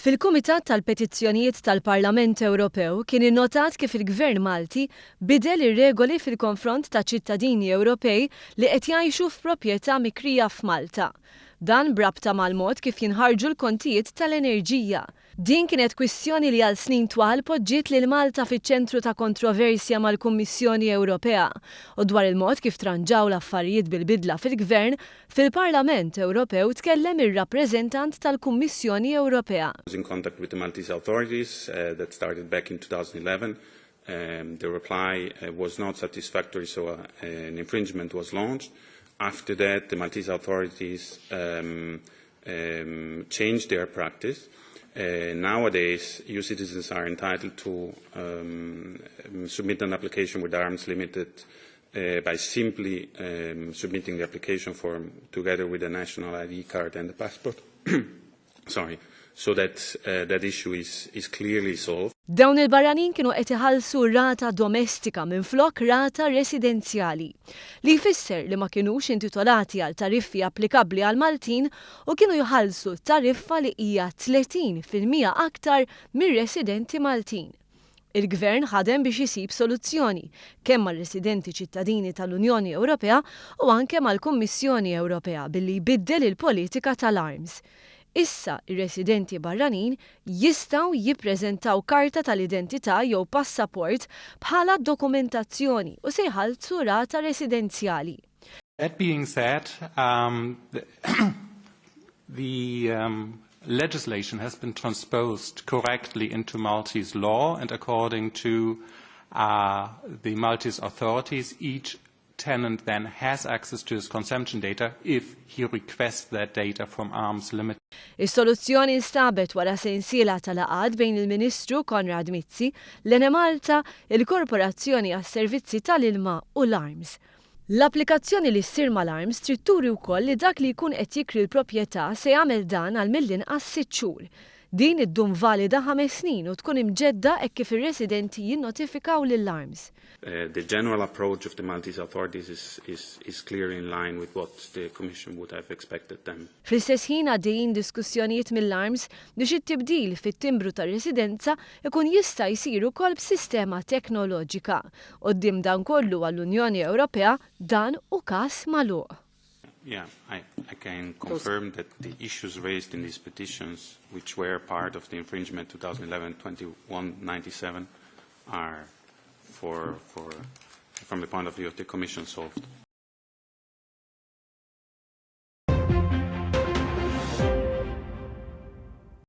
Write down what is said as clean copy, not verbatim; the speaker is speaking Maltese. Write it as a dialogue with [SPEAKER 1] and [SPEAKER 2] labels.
[SPEAKER 1] Fil-Kumitat tal-Petizzjonijiet tal-Parlament Ewropew kien innotat kif il-Gvern Malti bidel ir-regoli fil-konfront ta' ċittadini Ewropej li qed jgħixu f'proprjetà mikrija f'Malta. Dan brabta mal-mod kif jinħarġu l-kontijiet tal-enerġija. Din kienet kwistjoni li għal snin twal poġġiet lil Malta fiċ-ċentru ta' kontroversja mal-Kummissjoni Ewropea u dwar il-mod kif tranġaw l-affarijiet bil-bidla fil-Gvern, fil-Parlament Ewropew tkellem ir-rappreżentant tal-Kummissjoni Ewropea.
[SPEAKER 2] In contact with the Maltese authorities that started back in 2011. The reply was not satisfactory, so an infringement was launched. After that, the Maltese authorities changed their practice. Nowadays, EU citizens are entitled to submit an application with arms limited by simply submitting the application form together with a national ID card and a passport. Sorry. So that issue is clearly solved.
[SPEAKER 1] Dawn il-barranin kienu qed iħallsu rata domestika minflok rata residenzjali, li jfisser li ma kinux intitolati għal tariffi applikabbli għal Maltin u kienu jħallsu tariffa li hija 30% aktar mir-residenti Maltin. Il-Gvern ħadem biex isib soluzzjoni kemm mal-residenti ċittadini tal-Unjoni Ewropea u anke mal-Kummissjoni Ewropea billi jbiddel il-politika tal-arms. Issa ir-residenti barranin jistgħu jippreżentaw karta tal-identità jew passaport bħala dokumentazzjoni u se jħallsu rata residenzjali.
[SPEAKER 3] That being said, the legislation has been transposed correctly into Maltese law, and according to the Maltese authorities, each tenant then has access to his consumption data if he requests that data from arm's limit.
[SPEAKER 1] Is-soluzzjoni nstabet wara sensiela tal-għaqad bejn il-Ministru Konrad Mizzi, l-Ene Malta, il-Korporazzjoni għas-Servizzi tal-Ilma u l-Arms. L-applikazzjoni li ssir mal-Arms trid turi wkoll li dak li jkun qed jikri l-proprjetà se jagħmel dan għal mill-inqas 6 xhur. Din iddum valida 5 snin u tkun imġedda hekk kif ir-residenti jinnotifikaw lill-Arms.
[SPEAKER 2] The general approach of the Maltese authorities is clearly in line with what the Commission would have expected them.
[SPEAKER 1] Fl-istess ħin għaddejjin diskussjonijiet mill-Arms biex it-tibdil fit-timbru tar-residenza ikun jista' jsir ukoll b'sistema teknoloġika. Quddiem dan kollu għall-Unjoni Ewropea dan hu każ magħluq.
[SPEAKER 2] Yeah, I can confirm that the issues raised in these petitions, which were part of the infringement 2011-2197, are from the point of view of the Commission solved.